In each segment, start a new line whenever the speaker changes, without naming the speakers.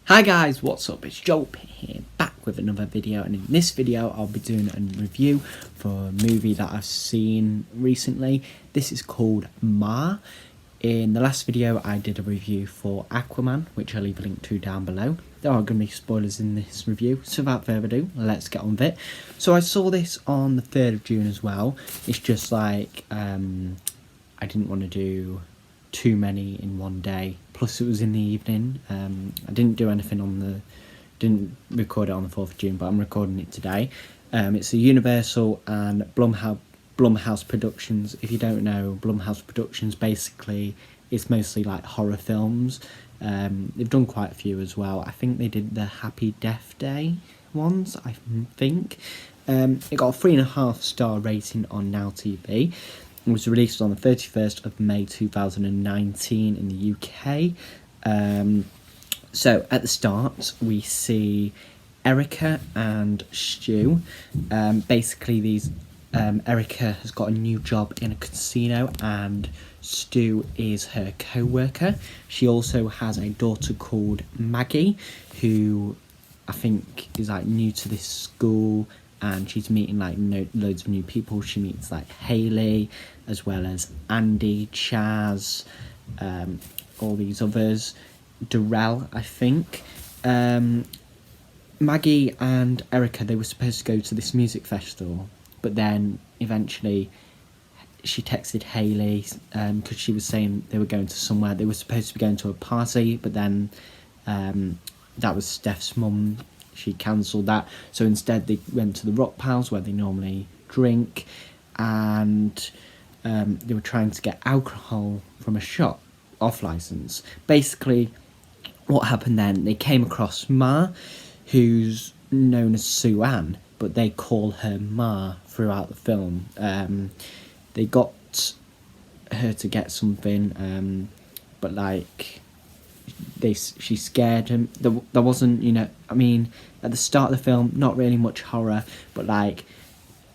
Hi guys, what's up? It's Joel Pitt here, back with another video, and in this video I'll be doing a review for a movie that I've seen recently. This is called Ma. In the last video I did a review for Aquaman, which I'll leave a link to down below. There are going to be spoilers in this review, so without further ado, let's get on with it. So I saw this on the 3rd of June as well. It's just like, I didn't want to do too many in one day, plus it was in the evening. I didn't do anything didn't record it on the 4th of June, but I'm recording it today. It's a Universal and Blumhouse Productions. If you don't know, Blumhouse Productions basically is mostly like horror films. They've done quite a few as well. I think they did the Happy Death Day ones, I think. It got a 3.5-star rating on Now TV. It was released on the 31st of May 2019 in the UK. So at the start we see Erica and Stu. Basically Erica has got a new job in a casino and Stu is her co-worker. She also has a daughter called Maggie, who I think is like new to this school, and she's meeting like loads of new people. She meets like Hayley, as well as Andy, Chaz, all these others, Darrell, I think. Maggie and Erica, they were supposed to go to this music festival, but then eventually she texted Hayley because she was saying they were going to somewhere. They were supposed to be going to a party, but then that was Steph's mum. She cancelled that, so instead they went to the Rock Pals where they normally drink, and they were trying to get alcohol from a shop off license. Basically what happened then, they came across Ma, who's known as Sue Ann, but they call her Ma throughout the film. They got her to get something, but like she scared him. There wasn't, I mean, at the start of the film, not really much horror, but like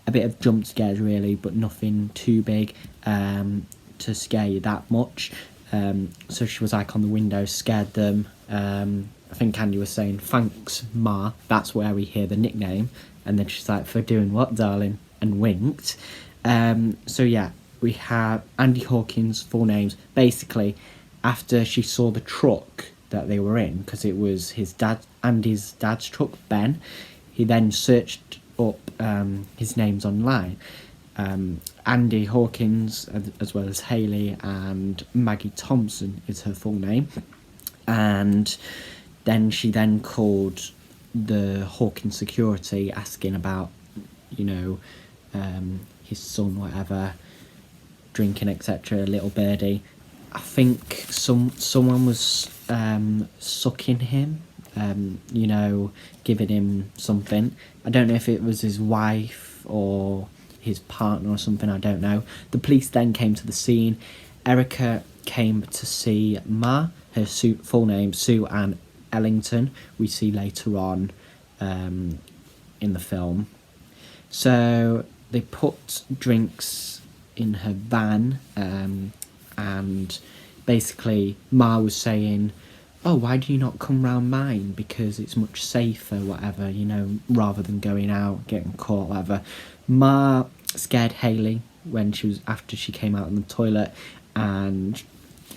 a bit of jump scares really, but nothing too big to scare you that much. So she was like on the window, scared them. I think Andy was saying, "Thanks, Ma." That's where we hear the nickname. And then she's like, "For doing what, darling?" and winked. So yeah, we have Andy Hawkins' full names. Basically, after she saw the truck that they were in, because it was Andy's dad's truck, Ben, he then searched up his names online. Andy Hawkins, as well as Hayley, and Maggie Thompson is her full name. And then she called the Hawkins security, asking about, his son, whatever, drinking, etc., little birdie. I think someone was sucking him, giving him something. I don't know if it was his wife or his partner or something, I don't know. The police then came to the scene. Erica came to see Ma, her full name, Sue Ann Ellington, we see later on in the film. So they put drinks in her van, and basically Ma was saying, "Oh, why do you not come round mine, because it's much safer, whatever, rather than going out, getting caught, whatever." Ma scared Hayley after she came out in the toilet, and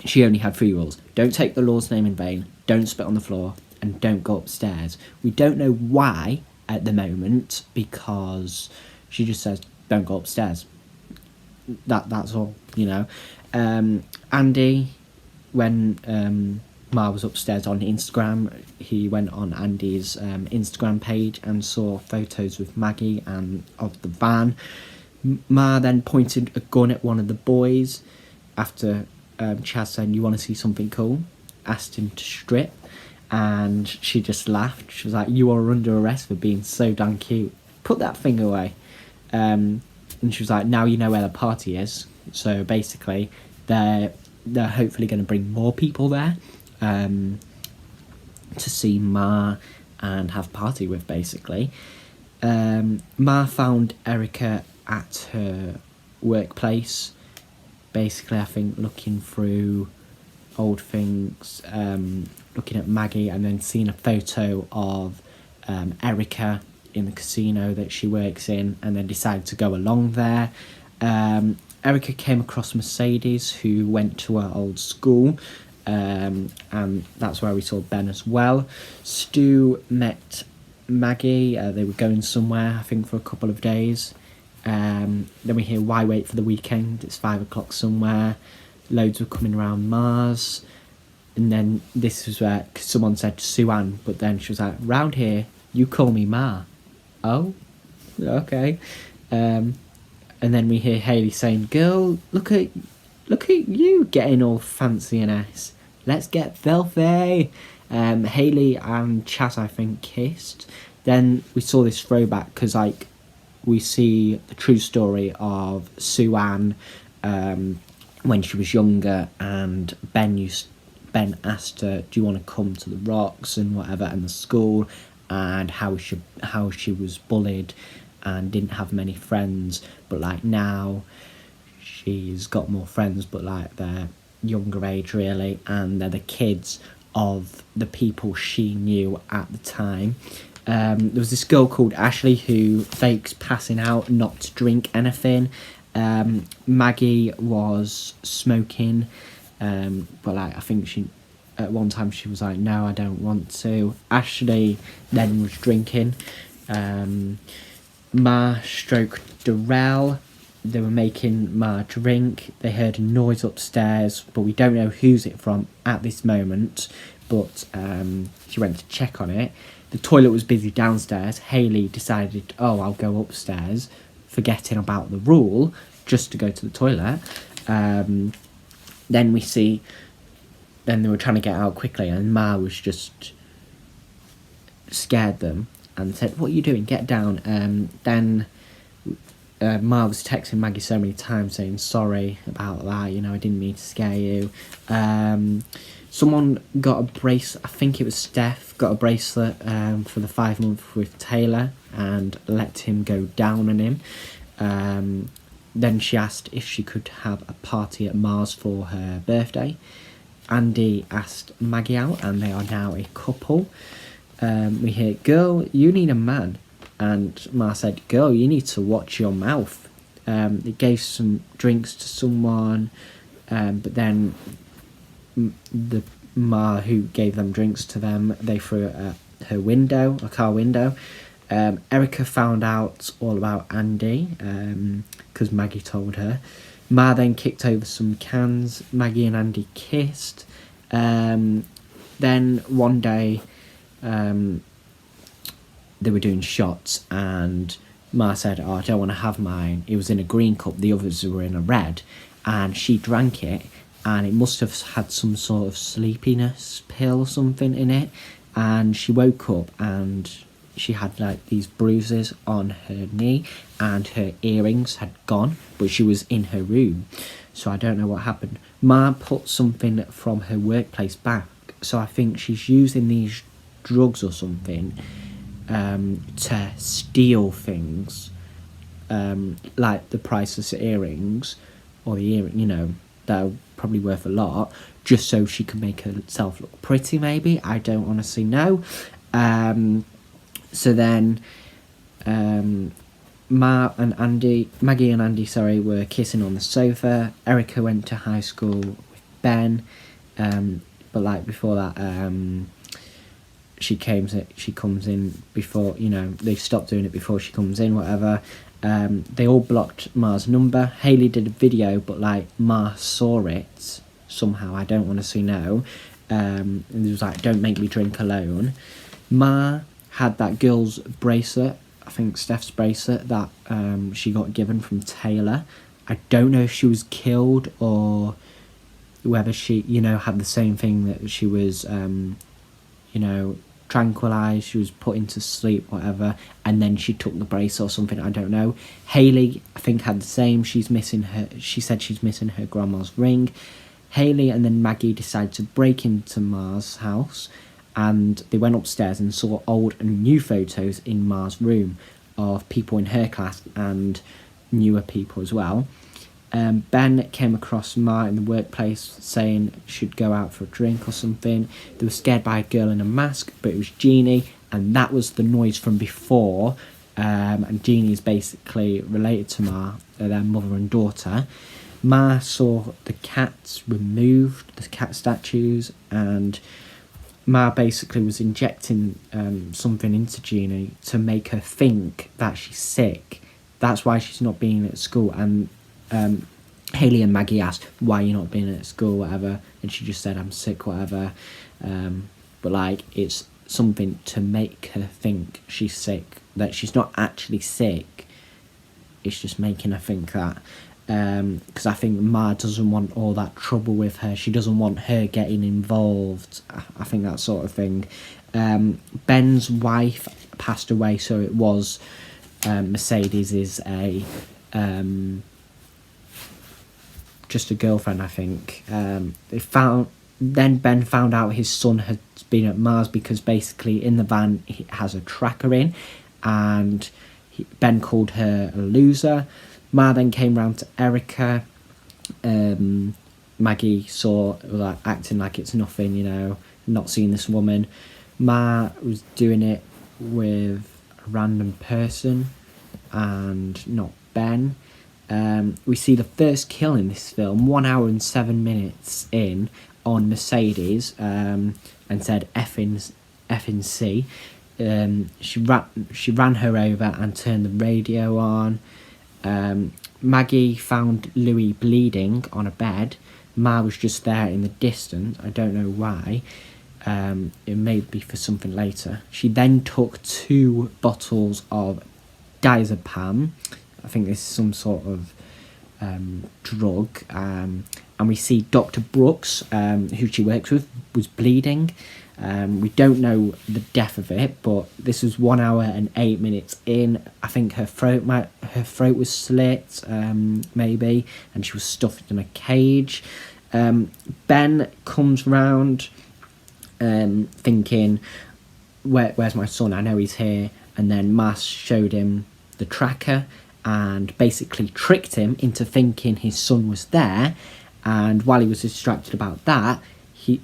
she only had 3 rules. Don't take the Lord's name in vain, don't spit on the floor, and don't go upstairs. We don't know why at the moment, because she just says, "Don't go upstairs." That's all, Andy, when Ma was upstairs on Instagram, he went on Andy's Instagram page and saw photos with Maggie and of the van. Ma then pointed a gun at one of the boys after Chaz said, "You want to see something cool?" Asked him to strip, and she just laughed. She was like, "You are under arrest for being so damn cute. Put that thing away." And she was like, "Now you know where the party is." So basically they're hopefully going to bring more people there to see Ma and have a party with, basically. Ma found Erica at her workplace, basically, I think, looking through old things, looking at Maggie, and then seeing a photo of Erica in the casino that she works in, and then decided to go along there. Erica came across Mercedes, who went to her old school, and that's where we saw Ben as well. Stu met Maggie. They were going somewhere, I think, for a couple of days. Then we hear why wait for the weekend, it's 5 o'clock somewhere. Loads were coming around Mars. And then this was where someone said Sue-Ann, but then she was like, round here you call me Ma. Oh, okay. And then we hear Hayley saying, girl, look at you getting all fancy and ass. Let's get filthy. Hayley and Chaz, I think, kissed. Then we saw this throwback because, like, we see the true story of Sue-Ann when she was younger, and Ben asked her, do you want to come to the Rocks and whatever, and the school, and how she was bullied and didn't have many friends, but like now she's got more friends, but like they're younger age really, and they're the kids of the people she knew at the time. There was this girl called Ashley who fakes passing out not to drink anything. Maggie was smoking, but like I think she at one time she was like, no, I don't want to. Ashley then was drinking. Ma stroked Darrell. They were making Ma drink. They heard a noise upstairs, but we don't know who's it from at this moment. But she went to check on it. The toilet was busy downstairs. Hayley decided, oh, I'll go upstairs, forgetting about the rule, just to go to the toilet. Then we see, then they were trying to get out quickly, and Ma was just scared them and said, what are you doing? Get down. Then Ma was texting Maggie so many times saying, sorry about that, you know, I didn't mean to scare you. Someone got a bracelet, I think it was Steph, got a bracelet for the 5 month with Taylor and let him go down on him. Then she asked if she could have a party at Mars for her birthday. Andy asked Maggie out, and they are now a couple. We hear, girl, you need a man. And Ma said, girl, you need to watch your mouth. They gave some drinks to someone, but then the Ma who gave them drinks to them, they threw it at her window, a car window. Erica found out all about Andy because Maggie told her. Ma then kicked over some cans. Maggie and Andy kissed. Then one day they were doing shots, and Ma said, oh, I don't want to have mine. It was in a green cup, the others were in a red, and she drank it, and it must have had some sort of sleepiness pill or something in it, and she woke up and she had like these bruises on her knee, and her earrings had gone, but she was in her room, so I don't know what happened. Ma put something from her workplace back, so I think she's using these drugs or something to steal things, like the priceless earrings, or the earring, you know, that are probably worth a lot, just so she can make herself look pretty, maybe. I don't honestly know. So then Maggie and Andy, were kissing on the sofa. Erica went to high school with Ben, but like before that, she comes in before, you know, they stopped doing it before she comes in, whatever. They all blocked Ma's number. Hayley did a video, but like Ma saw it somehow, I don't honestly know. And it was like, don't make me drink alone. Ma had that girl's bracelet, I think Steph's bracelet, that she got given from Taylor. I don't know if she was killed or whether she, you know, had the same thing, that she was, you know, tranquilised, she was put into sleep, whatever, and then she took the bracelet or something, I don't know. Hayley, I think, had the same. She said she's missing her grandma's ring. Hayley and then Maggie decided to break into Ma's house, and they went upstairs and saw old and new photos in Ma's room of people in her class and newer people as well. Ben came across Ma in the workplace saying she'd go out for a drink or something. They were scared by a girl in a mask, but it was Jeannie, and that was the noise from before. And Jeannie is basically related to Ma, their mother and daughter. Ma saw the cats removed, the cat statues, and Ma basically was injecting something into Jeannie to make her think that she's sick. That's why she's not being at school. And Hayley and Maggie asked, why you're not being at school, whatever, and she just said, I'm sick, whatever. But like, it's something to make her think she's sick, that she's not actually sick. It's just making her think that. Because I think Ma doesn't want all that trouble with her. She doesn't want her getting involved. I think that sort of thing. Ben's wife passed away, so it was Mercedes is a just a girlfriend, I think. Then Ben found out his son had been at Mars because basically in the van he has a tracker in, and Ben called her a loser. Ma then came round to Erica. Maggie saw, like, acting like it's nothing, you know, not seeing this woman. Ma was doing it with a random person and not Ben. We see the first kill in this film 1 hour and 7 minutes in on Mercedes, and said effing C. She ran her over and turned the radio on. Maggie found Louis bleeding on a bed. Ma was just there in the distance. I don't know why. It may be for something later. She then took 2 bottles of diazepam. I think this is some sort of drug. And we see Dr. Brooks, who she works with, was bleeding. We don't know the depth of it, but this was 1 hour and 8 minutes in. I think her throat was slit, maybe, and she was stuffed in a cage. Ben comes round, thinking, where's my son? I know he's here. And then Mas showed him the tracker and basically tricked him into thinking his son was there. And while he was distracted about that,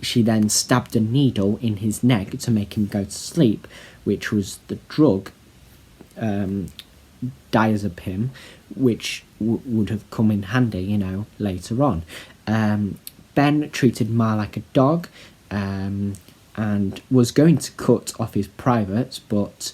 she then stabbed a needle in his neck to make him go to sleep, which was the drug diazepam, which would have come in handy, you know, later on. Ben treated Ma like a dog, and was going to cut off his privates, but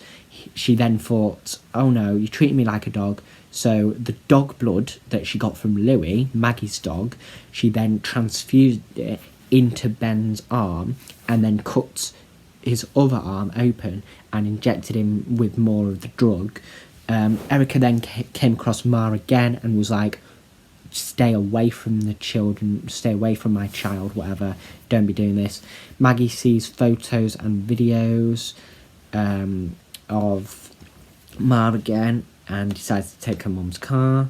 she then thought, oh no, you're treating me like a dog. So the dog blood that she got from Louis, Maggie's dog, she then transfused it into Ben's arm and then cut his other arm open and injected him with more of the drug. Erica then came across Ma again and was like, stay away from the children, stay away from my child, whatever, don't be doing this. Maggie sees photos and videos of Ma again and decides to take her mum's car.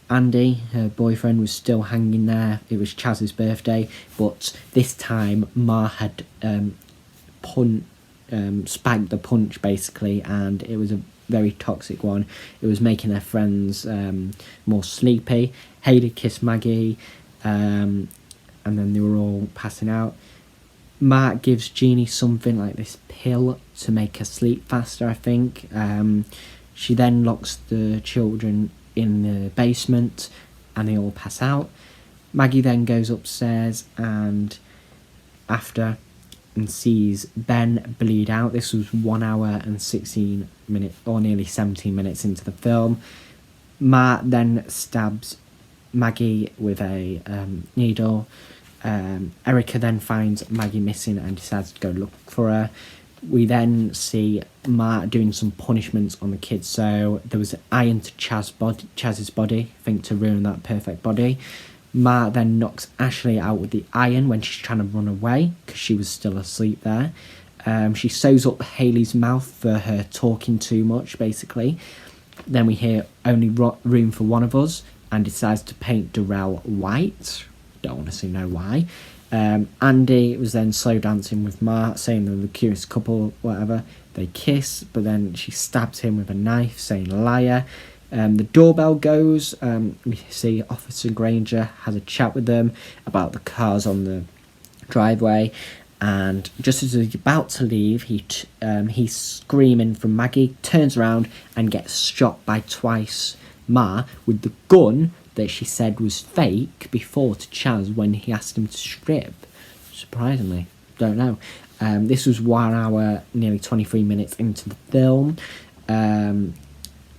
Andy, her boyfriend, was still hanging there. It was Chaz's birthday, but this time Ma had spiked the punch, basically, and it was a very toxic one. It was making their friends more sleepy. Hayley kissed Maggie, and then they were all passing out. Ma gives Jeannie something like this pill to make her sleep faster, I think. She then locks the children in the basement and they all pass out. Maggie then goes upstairs and sees Ben bleed out. This was 1 hour and 16 minutes, or nearly 17 minutes into the film. Ma then stabs Maggie with a needle. Erica then finds Maggie missing and decides to go look for her. We then see Ma doing some punishments on the kids. So there was an iron to Chaz's body, I think, to ruin that perfect body. Ma then knocks Ashley out with the iron when she's trying to run away because she was still asleep there. She sews up Hayley's mouth for her talking too much, basically. Then we hear only room for one of us and decides to paint Darrell white. Don't honestly know why. Andy was then slow dancing with Ma, saying they're the cutest couple, whatever. They kiss, but then she stabs him with a knife, saying liar. The doorbell goes. We see Officer Granger has a chat with them about the cars on the driveway, and just as he's about to leave, he's screaming from Maggie, turns around and gets shot by Twice Ma with the gun that she said was fake before to Chaz when he asked him to strip. Surprisingly, don't know. This was 1 hour, nearly 23 minutes into the film.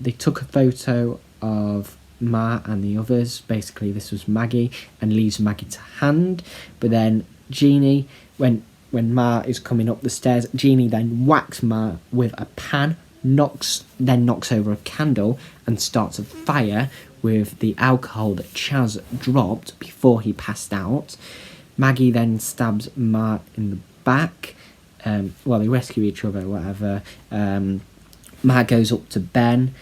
They took a photo of Ma and the others. Basically, this was Maggie, and leaves Maggie to hand. But then Jeannie, when Ma is coming up the stairs, Jeannie then whacks Ma with a pan, knocks over a candle and starts a fire with the alcohol that Chaz dropped before he passed out. Maggie then stabs Ma in the back. They rescue each other, whatever. Ma goes up to Ben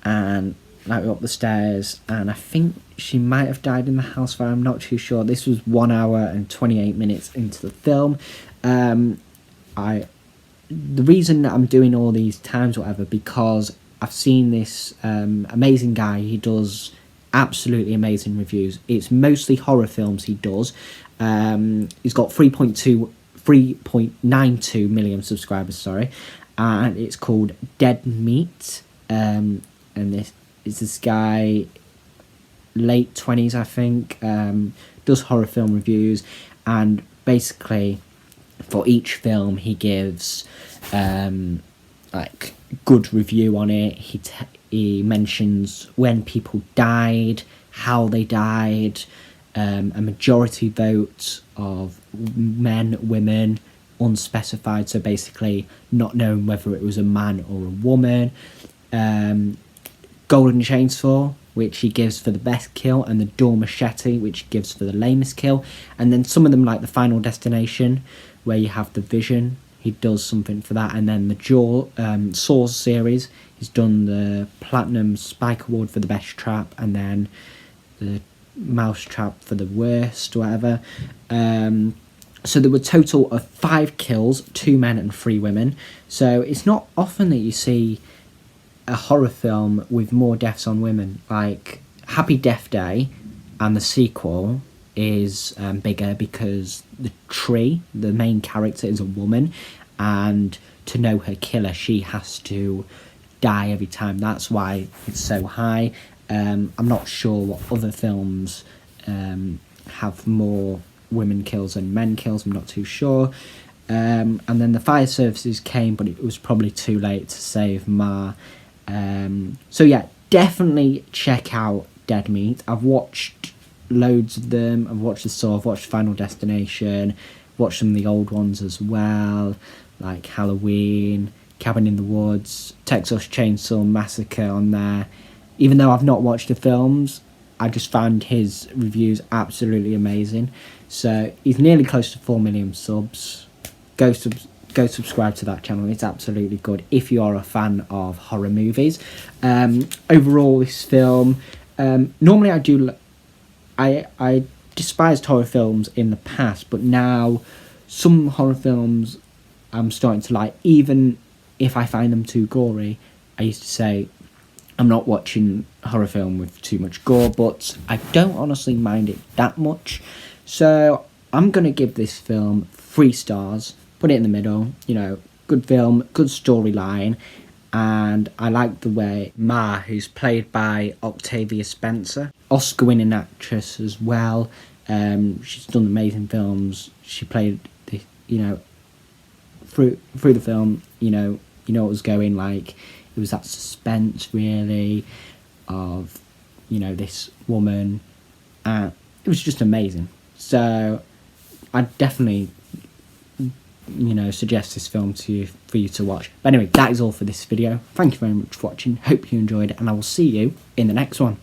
and up the stairs, and I think she might have died in the house fire. I'm not too sure. This was 1 hour and 28 minutes into the film. The reason that I'm doing all these times, whatever, because I've seen this amazing guy. He does absolutely amazing reviews. It's mostly horror films he does. He's got 3.92 million subscribers, sorry, and it's called Dead Meat. And this is this guy, late 20s, I think, does horror film reviews, and basically for each film he gives good review on it. He mentions when people died, how they died, a majority vote of men, women, unspecified, so basically not knowing whether it was a man or a woman. Golden Chainsaw, which he gives for the best kill, and the Dual Machete, which he gives for the lamest kill. And then some of them, like the Final Destination, where you have the Vision, he does something for that. And then the Saw series, he's done the Platinum Spike Award for the best trap, and then the Mouse Trap for the worst, whatever. So there were a total of 5 kills, 2 men and 3 women. So it's not often that you see a horror film with more deaths on women. Like Happy Death Day and the sequel is bigger because the main character, is a woman, and to know her killer, she has to die every time. That's why it's so high. I'm not sure what other films have more women kills than men kills. I'm not too sure. And then the fire services came, but it was probably too late to save Ma. So yeah, definitely check out Dead Meat. I've watched loads of them. I've watched the Saw, I've watched Final Destination, watched some of the old ones as well, like Halloween, Cabin in the Woods, Texas Chainsaw Massacre on there. Even though I've not watched the films, I just found his reviews absolutely amazing. So he's nearly close to 4 million subs. Go subscribe to that channel. It's absolutely good if you are a fan of horror movies. Overall, this film, normally I despised horror films in the past, but now some horror films I'm starting to like, even if I find them too gory. I used to say I'm not watching a horror film with too much gore, but I don't honestly mind it that much. So I'm going to give this film 3 stars, put it in the middle. Good film, good storyline, and I like the way Ma, who's played by Octavia Spencer, Oscar-winning actress as well. She's done amazing films. She played through the film. What was going like. It was that suspense, really, of this woman, and it was just amazing. So I definitely suggest this film to you for you to watch. But anyway, that is all for this video. Thank you very much for watching. Hope you enjoyed it, and I will see you in the next one.